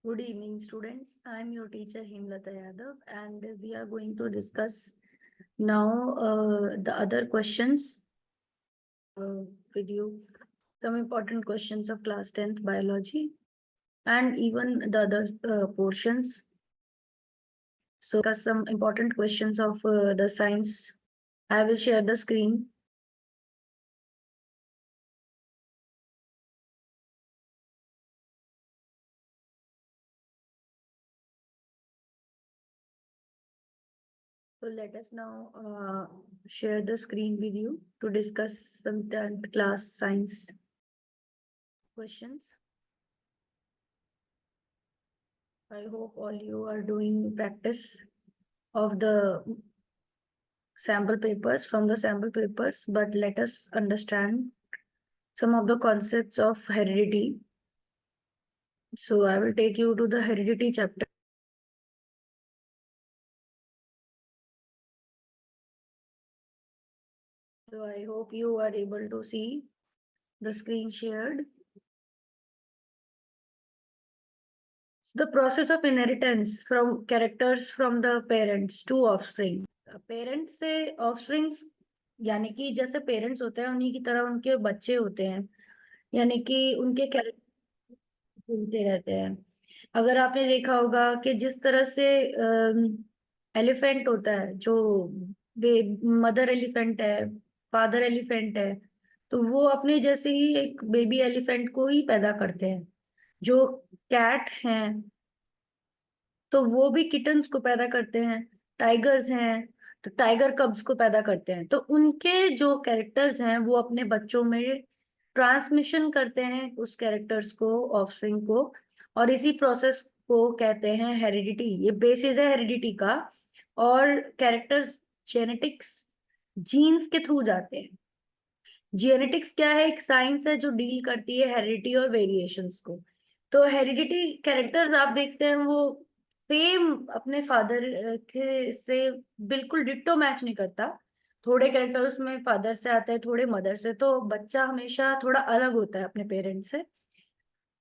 Good evening, students. I am your teacher Himlata Yadav, and we are going to discuss now the other questions with you. Some important questions of class 10th biology and even the other portions. So, discuss some important questions of the science. I will share the screen. So let us now share the screen with you to discuss some 10th class science questions. I hope all you are doing practice of the sample papers from the sample papers, but let us understand some of the concepts of heredity. So I will take you to the heredity chapter. So I hope you are able to see the screen shared. The process of inheritance from characters from the parents to offspring. Parents से offsprings यानी कि जैसे parents होते हैं उन्हीं की तरह उनके बच्चे होते हैं, यानी कि उनके कैरेक्टर सुनते रहते हैं। अगर आपने देखा होगा कि जिस तरह से एलिफेंट होता है, जो मदर एलिफेंट है, फादर एलिफेंट है, तो वो अपने जैसे ही एक बेबी एलिफेंट को ही पैदा करते हैं। जो कैट हैं तो वो भी किटन्स को पैदा करते हैं, टाइगर्स हैं तो टाइगर कब्स को पैदा करते हैं। तो उनके जो कैरेक्टर्स हैं वो अपने बच्चों में ट्रांसमिशन करते हैं उस कैरेक्टर्स को, ऑफस्प्रिंग को, और इसी प्रोसेस को कहते हैं हेरिडिटी। ये बेसिस है हेरिडिटी का। और कैरेक्टर्स जेनेटिक्स जीन्स के थ्रू जाते हैं। जेनेटिक्स क्या है? एक साइंस है जो डील करती है हेरिडिटी और वेरिएशंस को। तो हेरिडिटी कैरेक्टर्स आप देखते हैं वो सेम अपने फादर के से बिल्कुल डिट्टो मैच नहीं करता। थोड़े कैरेक्टर उसमें फादर से आते हैं, थोड़े मदर से, तो बच्चा हमेशा थोड़ा अलग होता है अपने पेरेंट्स से।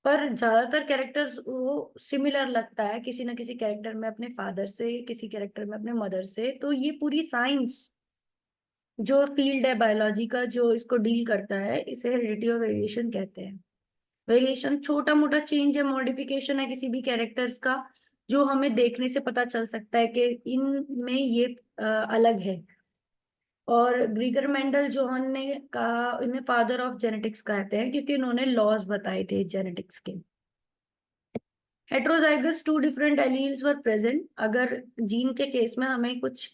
पर ज्यादातर कैरेक्टर्स वो सिमिलर लगता है, किसी ना किसी कैरेक्टर में अपने फादर से, किसी कैरेक्टर में अपने मदर से। तो ये पूरी साइंस जो फील्ड है बायोलॉजी का जो इसको डील करता है, इसे हेरिडिटी और वेरिएशन कहते हैं। वेरिएशन छोटा मोटा चेंज है, मॉडिफिकेशन है किसी भी कैरेक्टर्स का, जो हमें देखने से पता चल सकता है कि इनमें ये अलग है। और ग्रीगर मेंडल जोहन ने कहा, इन्हें फादर ऑफ जेनेटिक्स कहते हैं क्योंकि इन्होंने लॉज बताए थे जेनेटिक्स के। Heterozygous two different alleles were present. अगर जीन के केस में हमें कुछ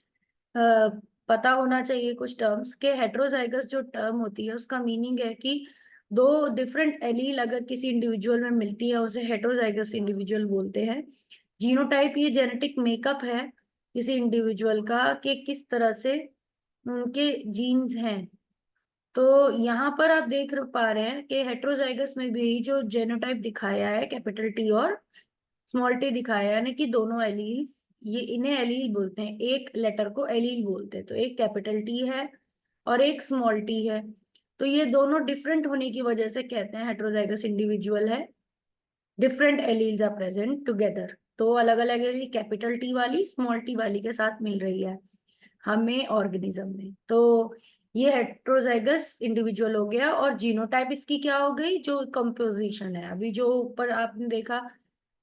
पता होना चाहिए कुछ टर्म्स के। हेट्रोजाइगस जो टर्म होती है उसका मीनिंग है कि दो डिफरेंट एलील अगर किसी इंडिविजुअल में मिलती है उसे हेट्रोजाइगस इंडिविजुअल बोलते हैं। जीनोटाइप ये जेनेटिक मेकअप है किसी इंडिविजुअल का कि किस तरह से उनके जीन्स हैं। तो यहाँ पर आप देख पा रहे हैं कि हेट्रोजाइगस में भी जो जेनोटाइप दिखाया है कैपिटल टी और स्मॉल टी दिखाया है, यानी कि दोनों एलील्स, ये इन्हें एलील बोलते हैं, एक लेटर को एलील बोलते हैं। तो एक कैपिटल टी है और एक स्मॉल टी है। तो ये दोनों डिफरेंट होने की वजह से कहते हैं हेट्रोजाइगस इंडिविजुअल है। Different alleles are present together. तो अलग अलग एलील कैपिटल टी वाली स्मॉल टी वाली के साथ मिल रही है हमें ऑर्गेनिज्म में। तो ये हेट्रोजाइगस इंडिविजुअल हो गया। और जीनोटाइप इसकी क्या हो गई? जो कंपोजिशन है, अभी जो ऊपर आपने देखा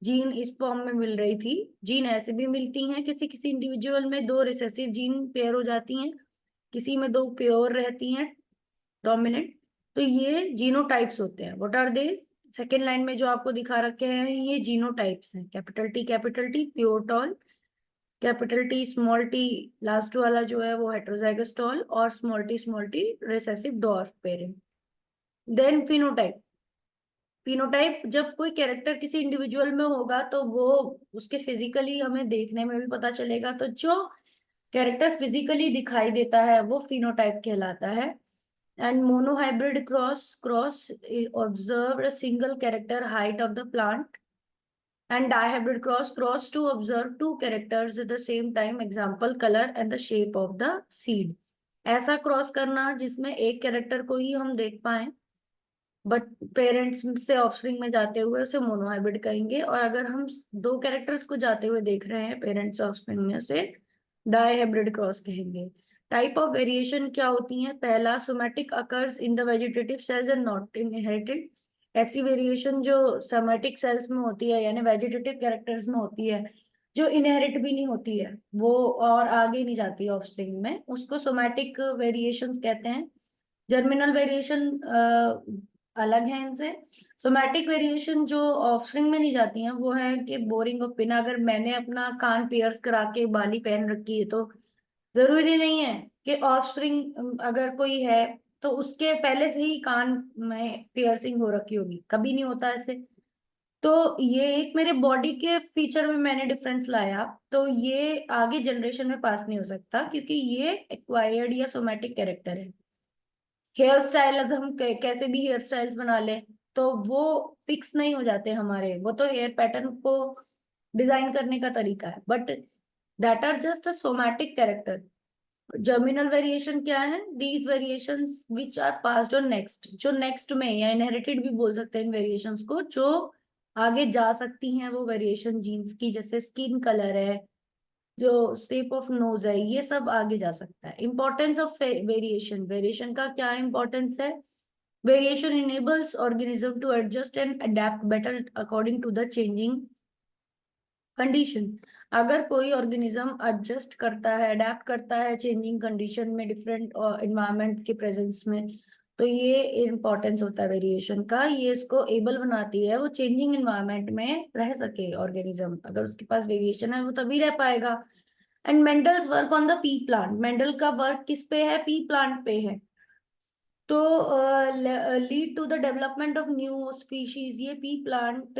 जीन इस फॉर्म में मिल रही थी, जीन ऐसे भी मिलती हैं किसी किसी इंडिविजुअल में, दो रिसेसिव जीन पेयर हो जाती हैं, किसी में दो प्योर रहती हैं डोमिनेंट। तो ये जीनोटाइप्स होते हैं। What are they? Second line में जो आपको दिखा रखे हैं ये जीनोटाइप्स हैं। Capital T pure tall, capital T small T last वाला जो है वो हेट्रोजाइगस टॉल, और small T recessive dwarf parent. Then phenotype. Phenotype जब कोई कैरेक्टर किसी इंडिविजुअल में होगा तो वो उसके फिजिकली हमें देखने में भी पता चलेगा। तो जो कैरेक्टर फिजिकली दिखाई देता है वो फिनोटाइप कहलाता है। And monohybrid cross observe a single character height of the plant, and dihybrid cross to observe two characters at the same time, example color and the shape of the seed। ऐसा cross करना जिसमें एक character को ही हम देख पाए but parents से offspring में जाते हुए उसे मोनोहाइब्रिड कहेंगे। और अगर हम दो कैरेक्टर्स को जाते हुए देख रहे हैं पेरेंट्स से ऑफस्प्रिंग में, उसे डाइहाइब्रिड क्रॉस कहेंगे। टाइप ऑफ वेरिएशन क्या होती है? पहला, somatic occurs in the vegetative cells and not inherited. ऐसी वेरिएशन जो सोमैटिक सेल्स में होती है यानी वेजिटेटिव कैरेक्टर्स में होती है, जो इनहेरिट भी नहीं होती है वो और आगे नहीं जाती है ऑफस्प्रिंग में, उसको सोमैटिक वेरिएशंस कहते हैं। जर्मिनल वेरिएशन अलग है इनसे। सोमैटिक वेरिएशन जो ऑफस्प्रिंग में नहीं जाती हैं वो है कि बोरिंग ऑफ पिन। अगर मैंने अपना कान पियर्स करा के बाली पहन रखी है तो जरूरी नहीं है कि ऑफस्प्रिंग अगर कोई है तो उसके पहले से ही कान में पियर्सिंग हो रखी होगी, कभी नहीं होता ऐसे। तो ये एक मेरे बॉडी के फीचर में मैंने डिफरेंस लाया, तो ये आगे जनरेशन में पास नहीं हो सकता क्योंकि ये एक्वायर्ड या सोमैटिक कैरेक्टर है। हेयर स्टाइल अगर हम कैसे भी हेयर स्टाइल्स बना लें तो वो फिक्स नहीं हो जाते हमारे, वो तो हेयर पैटर्न को डिजाइन करने का तरीका है, but that are just a somatic character. Germinal variation क्या है? These variations which are passed on next, जो नेक्स्ट में या इनहेरिटेड भी बोल सकते हैं इन वेरिएशंस को, जो आगे जा सकती हैं वो वेरिएशन जीन्स की, जैसे स्किन कलर है, जो शेप ऑफ नोज है, ये सब आगे जा सकता है। इंपॉर्टेंस ऑफ वेरिएशन, वेरिएशन का क्या इंपॉर्टेंस है? Variation enables organism to adjust and adapt better according to the changing condition. अगर कोई ऑर्गेनिज्म एडजस्ट करता है, अडेप्ट करता है चेंजिंग कंडीशन में, डिफरेंट इन्वायरमेंट के प्रेजेंस में, तो ये इंपॉर्टेंस होता है वेरिएशन का। ये इसको एबल बनाती है वो चेंजिंग इन्वायरमेंट में रह सके ऑर्गेनिज्म। अगर उसके पास वेरिएशन है वो तभी रह पाएगा। And Mendel's work on the pea plant, Mendel का वर्क किस पे है? पी प्लांट पे है। तो lead to the development of new species, ये पी प्लांट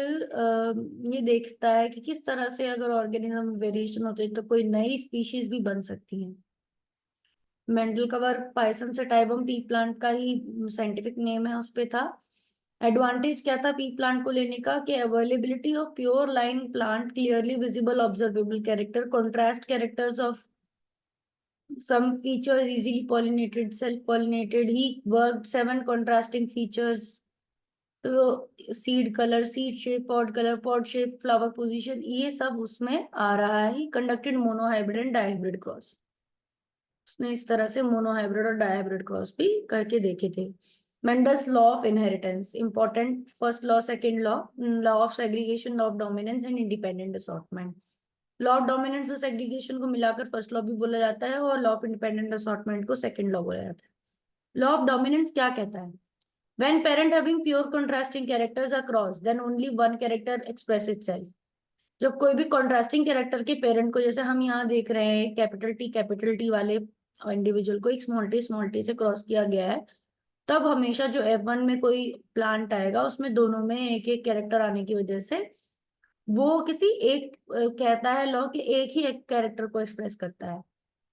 ये देखता है कि किस तरह से अगर ऑर्गेनिज्म वेरिएशन होते हैं तो कोई नई स्पीशीज भी बन सकती हैं। मेंडल का work Pisum sativum P plant का ही साइंटिफिक नेम है, उस पे था। एडवांटेज क्या था पी प्लांट को लेने का? कि availability of pure line plant, clearly visible observable character, contrast characters of some features, easily pollinated, self-pollinated. He worked 7 contrasting features. तो seed colour, seed shape, pod colour, pod shape, flower position, ये सब उसमें आ रहा है। Conducted monohybrid and dihybrid cross, उसने इस तरह से मोनोहाइब्रिड और डाइहाइब्रिड क्रॉस भी करके देखे थे। Mendel's law of inheritance important, first law, second law, law of segregation, law of dominance and independent assortment. Law of dominance और सेग्रीगेशन को मिलाकर फर्स्ट लॉ भी बोला जाता है और लॉ ऑफ इंडिपेंडेंट असॉर्टमेंट को सेकंड लॉ बोला जाता है। लॉ ऑफ डोमिनेंस क्या कहता है? When parent having pure contrasting characters are crossed, then only one character express itself. जब कोई भी कॉन्ट्रास्टिंग कैरेक्टर के पेरेंट को, जैसे हम यहाँ देख रहे हैं कैपिटल टी वाले इंडिविजुअल को एक स्मॉल टी से क्रॉस किया गया है, तब हमेशा जो F1 में कोई प्लांट आएगा उसमें दोनों में एक एक कैरेक्टर आने की वजह से वो किसी एक कहता है लॉ कि एक ही एक कैरेक्टर को एक्सप्रेस करता है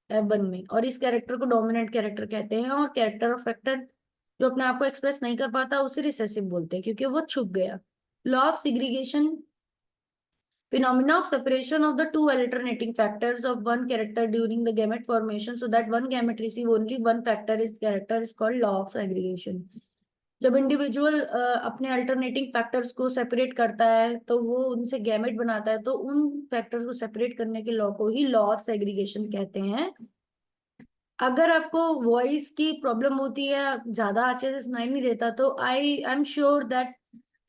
F1 में, और इस कैरेक्टर को डोमिनेंट कैरेक्टर कहते हैं। और कैरेक्टर ऑफ फैक्टर जो अपने आप को एक्सप्रेस नहीं कर पाता उसे रिसेसिव बोलते हैं क्योंकि वो छुप गया। Law of segregation, phenomena of separation of the two alternating factors of one character during the gamete formation so that one gamete receive only one factor is character is called law of segregation. जब individual अपने alternating factors को separate करता है तो वो उनसे gamete बनाता है, तो उन फैक्टर्स को सेपरेट करने के लॉ को ही लॉ ऑफ सेग्रीगेशन कहते हैं। अगर आपको वॉइस की प्रॉब्लम होती है, ज्यादा अच्छे से सुनाई नहीं देता, तो I am sure that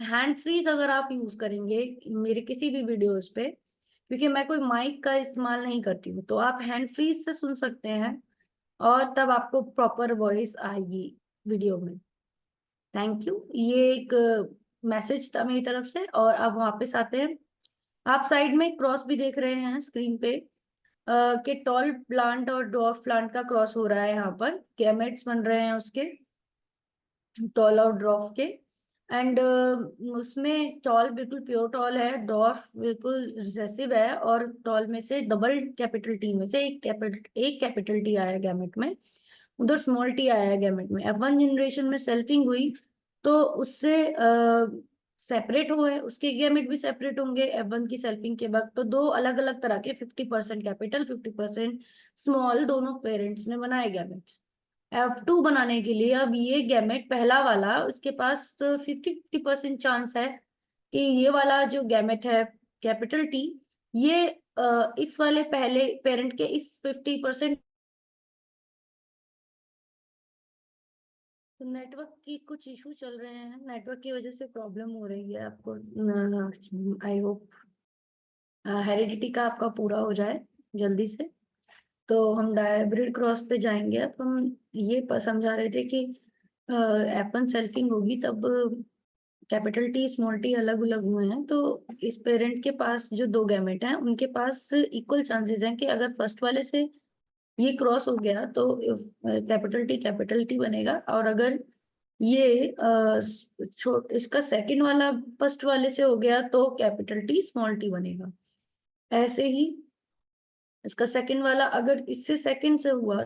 hand freeze अगर आप यूज करेंगे मेरे किसी भी वीडियोस पे, क्योंकि मैं कोई माइक का इस्तेमाल नहीं करती हूँ, तो आप हैंड फ्रीज से सुन सकते हैं और तब आपको प्रॉपर वॉइस आएगी वीडियो में। थैंक यू, ये एक मैसेज था मेरी तरफ से। और अब वापस आते हैं, आप साइड में क्रॉस भी देख रहे हैं स्क्रीन पे कि टॉल प्लांट और डॉर्फ प्लांट का क्रॉस हो रहा है, यहाँ पर गैमेट्स बन रहे हैं उसके, टॉल और ड्रॉफ के। एंड उसमें टॉल बिल्कुल प्योर टॉल है, डॉर्फ बिल्कुल रिसेसिव है, और टॉल में से डबल कैपिटल टी में से एक कैपिटल टी आया गैमेट में, उधर स्मॉल टी आया है गैमेट में। F1 जनरेशन में सेल्फिंग हुई तो उससे सेपरेट हुए, उसके गैमेट भी सेपरेट होंगे F1 की सेल्फिंग के वक्त। तो दो अलग अलग तरह के 50% कैपिटल 50% स्मॉल दोनों पेरेंट्स ने बनाए गैमेट्स। F2 बनाने के लिए अब ये गैमेट पहला वाला उसके पास 50-50% चांस है कि ये वाला जो गैमेट है कैपिटल टी, ये इस वाले पहले पेरेंट के इस 50%। तो नेटवर्क की कुछ इशू चल रहे हैं, नेटवर्क की वजह से प्रॉब्लम हो रही है आपको। आई होप हेरिडिटी का आपका पूरा हो जाए जल्दी से। तो हम डायब्रिड क्रॉस पे जाएंगे। अब हम ये समझा रहे थे कि एपन सेल्फिंग होगी तब कैपिटल टी स्मॉल टी अलग अलग हुए हैं, तो इस पेरेंट के पास जो दो गैमेट हैं उनके पास इक्वल चांसेस हैं कि अगर फर्स्ट वाले से ये क्रॉस हो गया तो कैपिटल टी बनेगा, और अगर ये इसका सेकंड वाला फर्स्ट वाले से हो गया तो कैपिटल टी स्मॉल टी बनेगा। ऐसे ही इसका सेकंड वाला अगर इससे सेकंड से हुआ